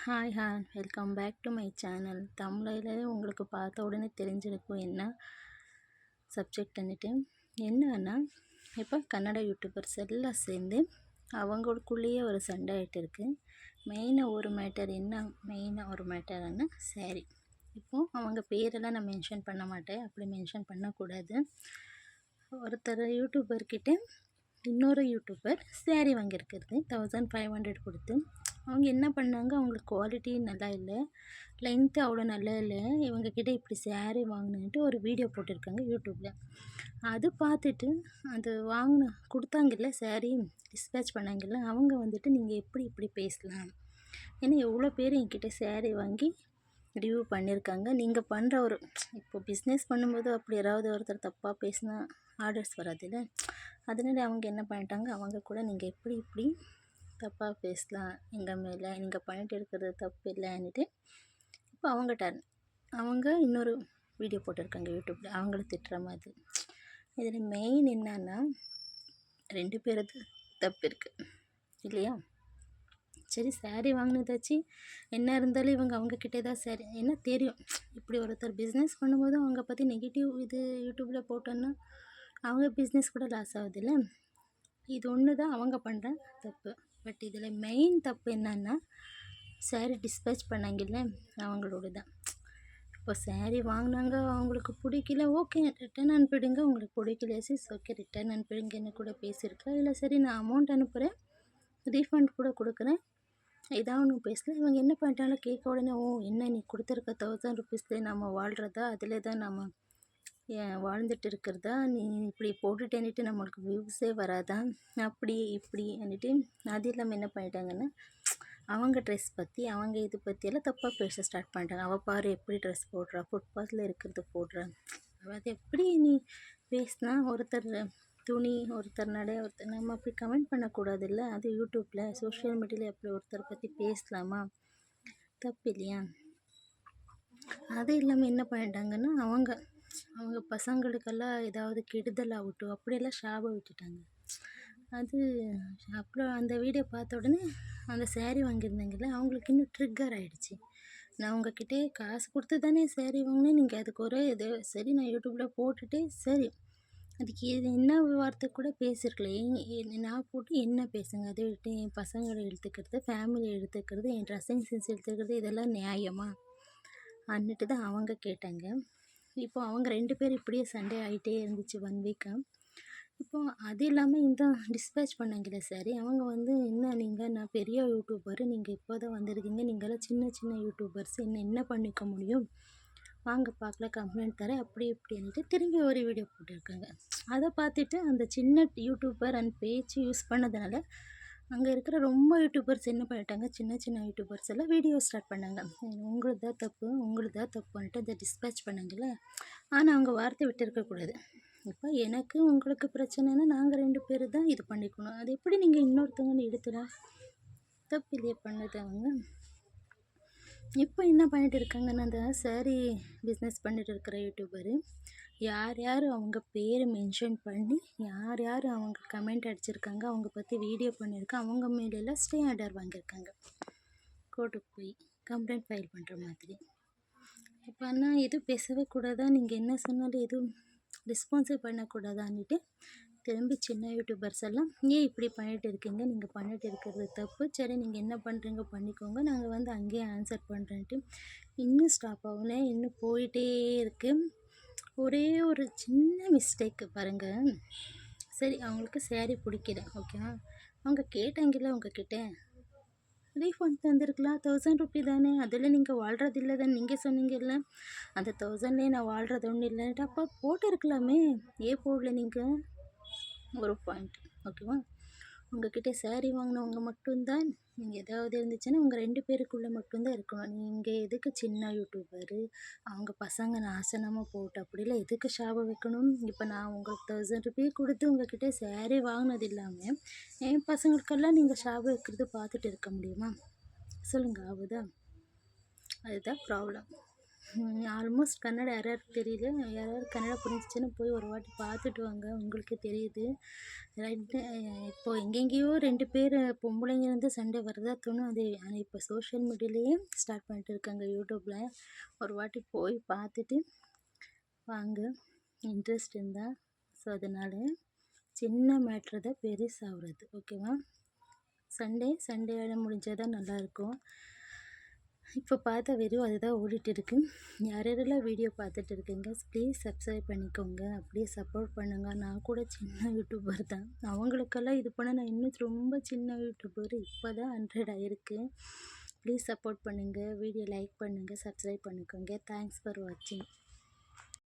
Hi welcome back to my channel. தமிழில் உங்களுக்கு பார்த்த உடனே தெரிஞ்சிருக்கும் என்ன சப்ஜெக்ட்ன்னுட்டு. என்னன்னா, இப்போ கன்னட யூடியூபர்ஸ் எல்லாம் சேர்ந்து அவங்களுக்குள்ளேயே ஒரு சண்டை ஆகிட்டு இருக்குது. மெயினாக ஒரு மேட்டர்னா சாரி. இப்போது அவங்க பேரெல்லாம் நான் மென்ஷன் பண்ண மாட்டேன், அப்படி மென்ஷன் பண்ணக்கூடாது. ஒருத்தர் யூடியூபர்கிட்ட இன்னொரு யூடியூபர் சாரி வாங்கியிருக்கிறது 1500 கொடுத்து. அவங்க என்ன பண்ணாங்க, அவங்களுக்கு குவாலிட்டி நல்லா இல்லை, லென்த்து அவ்வளோ நல்லா இல்லை, இவங்கக்கிட்ட இப்படி சாரி வாங்கினுன்ட்டு ஒரு வீடியோ போட்டிருக்காங்க யூடியூப்பில். அது பார்த்துட்டு அது கொடுத்தாங்கல்ல சாரி டிஸ்பேச் பண்ணாங்கல்ல, அவங்க வந்துட்டு நீங்கள் எப்படி இப்படி பேசலாம், ஏன்னா எவ்வளோ பேர் என்கிட்ட சாரி வாங்கி ரிவ்யூ பண்ணியிருக்காங்க. நீங்கள் பண்ணுற இப்போ பிஸ்னஸ் பண்ணும்போது அப்படி யாராவது ஒருத்தர் தப்பாக பேசினா ஆர்டர்ஸ் வராதுல்ல. அதனால அவங்க என்ன பண்ணிட்டாங்க, அவங்க கூட நீங்கள் எப்படி இப்படி தப்பாக பேசலாம் எங்கள் மேலே, நீங்கள் பண்ணிட்டு இருக்கிறது தப்பு இல்லைன்னுட்டு இப்போ அவங்க டர்ன். அவங்க இன்னொரு வீடியோ போட்டிருக்காங்க யூடியூப்பில், அவங்கள திட்டுற மாதிரி. இதில் மெயின் என்னன்னா, 2 பேருக்கு தப்பு இருக்குது இல்லையா? சரி, சாரி வாங்கினதாச்சு என்ன இருந்தாலும் இவங்க அவங்கக்கிட்டே தான் சாரி, என்ன தெரியும். இப்படி ஒருத்தர் பிஸ்னஸ் பண்ணும்போது அவங்க பற்றி நெகட்டிவ் இது யூடியூப்பில் போட்டோன்னா அவங்க பிஸ்னஸ் கூட லாஸ் ஆகுதுல்ல. இது ஒன்று தான் அவங்க பண்ணுற தப்பு. பட் இதில் மெயின் தப்பு என்னன்னா, சாரி டிஸ்பேச் பண்ணாங்கல்ல அவங்களோட தான். இப்போ சாரி வாங்கினாங்க, அவங்களுக்கு பிடிக்கல, ஓகே ரிட்டன் அனுப்பிடுங்க. உங்களுக்கு பிடிக்கல சிஸ், ஓகே ரிட்டன் அனுப்பிடுங்கன்னு கூட பேசியிருக்கலாம். இல்லை சரி நான் அமௌண்ட் அனுப்புகிறேன், ரீஃபண்ட் கூட கொடுக்குறேன், இதான் ஒன்றும் பேசல. இவங்க என்ன பண்ணிட்டாங்க, கேட்க உடனே என்ன நீ கொடுத்துருக்க 1000 ருபீஸ்லேயே நம்ம வாழ்கிறதா, அதில் தான் நம்ம வாழ்ந்துட்டு இருக்கிறதா, நீ இப்படி போட்டுட்டேன்னுட்டு நம்மளுக்கு வியூஸே வராதா, அப்படி இப்படி அன்னிட்டு. அது இல்லாமல் என்ன பண்ணிட்டாங்கன்னா, அவங்க ட்ரெஸ் பற்றி அவங்க இது பற்றியெல்லாம் தப்பாக பேச ஸ்டார்ட் பண்ணிட்டாங்க. அவள் பாரு எப்படி ட்ரெஸ் போடுறா, ஃபுட்பாத்தில் இருக்கிறது போடுறா, அது எப்படி நீ பேசினா ஒருத்தர் துணி ஒருத்தர் நடை ஒருத்தர் நம்ம அப்படி கமெண்ட் பண்ணக்கூடாது இல்லை. அது யூடியூப்பில் சோஷியல் மீடியாவில் எப்படி ஒருத்தரை பற்றி பேசலாமா, தப்பு இல்லையா? அது இல்லாமல் என்ன பண்ணிட்டாங்கன்னா, அவங்க பசங்களுக்கெல்லாம் ஏதாவது கெடுதல் ஆகட்டும் அப்படியெல்லாம் ஷாபை விட்டுட்டாங்க. அது அப்புறம் அந்த வீடியோ பார்த்த உடனே அந்த சாரீ வாங்கியிருந்தாங்கல்ல, அவங்களுக்கு இன்னும் ட்ரிக்கர் ஆகிடுச்சு. நான் உங்ககிட்டே காசு கொடுத்து தானே சாரீ வாங்கினேன், நீங்கள் அதுக்கு ஒரு இது சரி நான் யூடியூப்பில் போட்டுட்டு சரி அதுக்கு என்ன வார்த்தை கூட பேசியிருக்கலாம். நான் போட்டு என்ன பேசுங்க, அதை விட்டு என் பசங்களை எடுத்துக்கிறது, ஃபேமிலியை எடுத்துக்கிறது, என் ட்ரெஸ்ஸிங் சென்ஸ் எடுத்துக்கிறது, இதெல்லாம் நியாயமா அன்னிட்டு தான் அவங்க கேட்டாங்க. இப்போ அவங்க 2 பேர் இப்படியே சண்டே ஆகிட்டே இருந்துச்சு 1 வீக்காக. இப்போது அது இல்லாமல் இந்த டிஸ்பேச் பண்ணாங்கல்ல சாரி, அவங்க என்ன நான் பெரிய யூடியூபர், நீங்கள் இப்போ தான் வந்திருக்கீங்க, நீங்களாம் சின்ன சின்ன யூடியூபர்ஸ், என்ன பண்ணிக்க முடியும், வாங்க பார்க்கலாம் கம்ப்ளைண்ட் தரேன் அப்படி இப்படின்ட்டு திரும்பி ஒரு வீடியோ போட்டிருக்காங்க. அதை பார்த்துட்டு அந்த சின்ன யூடியூபர் அந்த பேச்சு யூஸ் பண்ணதுனால அங்கே இருக்கிற ரொம்ப யூடியூபர்ஸ் என்ன பண்ணிட்டாங்க, சின்ன சின்ன யூடியூபர்ஸ் எல்லாம் வீடியோ ஸ்டார்ட் பண்ணாங்க. உங்களுக்கு தான் தப்புன்ட்டு அதை டிஸ்பேச் பண்ணாங்கல்ல. ஆனால் அவங்க வார்த்தை விட்டு இருக்கக்கூடாது. இப்போ எனக்கு உங்களுக்கு பிரச்சனைனா நாங்கள் 2 பேர் தான் இது பண்ணிக்கணும். அது எப்படி நீங்கள் இன்னொருத்தவங்க எடுத்துடா, தப்பு இல்லையே பண்ணது அவங்க. இப்போ என்ன பண்ணிட்டு இருக்காங்கன்னா, அந்த சாரீ பிஸ்னஸ் பண்ணிட்டு இருக்கிற யூடியூபரு யார் யார் அவங்க பேர் மென்ஷன் பண்ணி யார் யார் அவங்க கமெண்ட் அடிச்சிருக்காங்க, அவங்க பற்றி வீடியோ பண்ணியிருக்காங்க, அவங்க மேலெல்லாம் ஸ்டே ஆர்டர் வாங்கியிருக்காங்க. கோர்ட்டுக்கு போய் கம்ப்ளைண்ட் ஃபைல் பண்ணுற மாதிரி. இப்போ அண்ணா எதுவும் பேசவே கூடாதா, நீங்கள் என்ன சொன்னாலும் எதுவும் ரெஸ்பான்ஸே பண்ணக்கூடாதான்னுட்டு திரும்பி சின்ன யூடியூபர்ஸ் எல்லாம் ஏன் இப்படி பண்ணிட்டு இருக்கீங்க, நீங்கள் பண்ணிட்டு இருக்கிறது தப்பு, சரி நீங்கள் என்ன பண்ணுறீங்க பண்ணிக்கோங்க, நாங்கள் அங்கேயே ஆன்சர் பண்ணுறேன்ட்டு இன்னும் ஸ்டாப் ஆகல, இன்னும் போயிட்டே இருக்குது. ஒரே ஒரு சின்ன மிஸ்டேக்கு பாருங்கள். சரி அவங்களுக்கு சாரீ பிடிக்கல, ஓகேவா, அவங்க கேட்டாங்கல்ல உங்ககிட்ட, ரீஃபண்ட் தந்துருக்கலாம், 1000 ருபி தானே, அதில் நீங்கள் வாழ்கிறது இல்லை தானே, நீங்கள் சொன்னீங்கல்ல அந்த 1000லேயே நான் வாழ்கிறது ஒன்றும் இல்லைன்ட்டு, அப்போ போட்டிருக்கலாமே, ஏன் போடல நீங்கள், ஒரு பாயிண்ட் ஓகேவா. உங்ககிட்ட சாரீ வாங்கினவங்க மட்டும்தான், நீங்கள் ஏதாவது இருந்துச்சுன்னா உங்கள் 2 பேருக்குள்ளே மட்டும்தான் இருக்கணும். நீங்கள் எதுக்கு சின்ன யூடியூபரு அவங்க பசங்க நாசனமாக போட்டு அப்படிலாம் எதுக்கு ஷாபை வைக்கணும். இப்போ நான் உங்களுக்கு 1000 ருபி கொடுத்து உங்ககிட்ட சாரீ வாங்கினது இல்லாமல் என் பசங்களுக்கெல்லாம் நீங்கள் ஷாபை வைக்கிறது பார்த்துட்டு இருக்க முடியுமா, சொல்லுங்கள், ஆகுதா? அதுதான் ப்ராப்ளம். ஆல்மோஸ்ட் கன்னடம் யாராருக்கு தெரியல, யாராவது கன்னடம் புரிஞ்சிச்சுன்னா போய் ஒரு வாட்டி பார்த்துட்டு வாங்க, உங்களுக்கே தெரியுது. ரெண்டு இப்போ எங்கெங்கேயோ 2 பேர் பொம்பளைங்க வந்து சண்டை வரதா தோணும். அது ஆனால் இப்போ சோஷியல் மீடியாலேயே ஸ்டார்ட் பண்ணிட்டு இருக்காங்க யூடியூப்பில். ஒரு வாட்டி போய் பார்த்துட்டு வாங்க, இன்ட்ரெஸ்ட் இருந்தால். ஸோ அதனால் சின்ன மேட்ரு தான் பெருசாகிறது, ஓகேவா? சண்டேயோட முடிஞ்சால் தான் நல்லாயிருக்கும். இப்போ பார்த்தா வெறும் அதுதான் ஓடிட்டு இருக்கு. யாரெல்லாம் வீடியோ பார்த்துட்டு இருக்கீங்க, ப்ளீஸ் சப்ஸ்கிரைப் பண்ணிக்கோங்க, அப்படியே சப்போர்ட் பண்ணுங்கள். நான் கூட சின்ன யூடியூபர் தான், அவங்களுக்கெல்லாம் இது பண்ண நான் இன்னும் ரொம்ப சின்ன யூடியூபர். இப்போ தான் 100 ஆயிருக்கு. ப்ளீஸ் சப்போர்ட் பண்ணுங்கள், வீடியோ லைக் பண்ணுங்கள், சப்ஸ்கிரைப் பண்ணிக்கோங்க. தேங்க்ஸ் ஃபார் வாட்சிங்.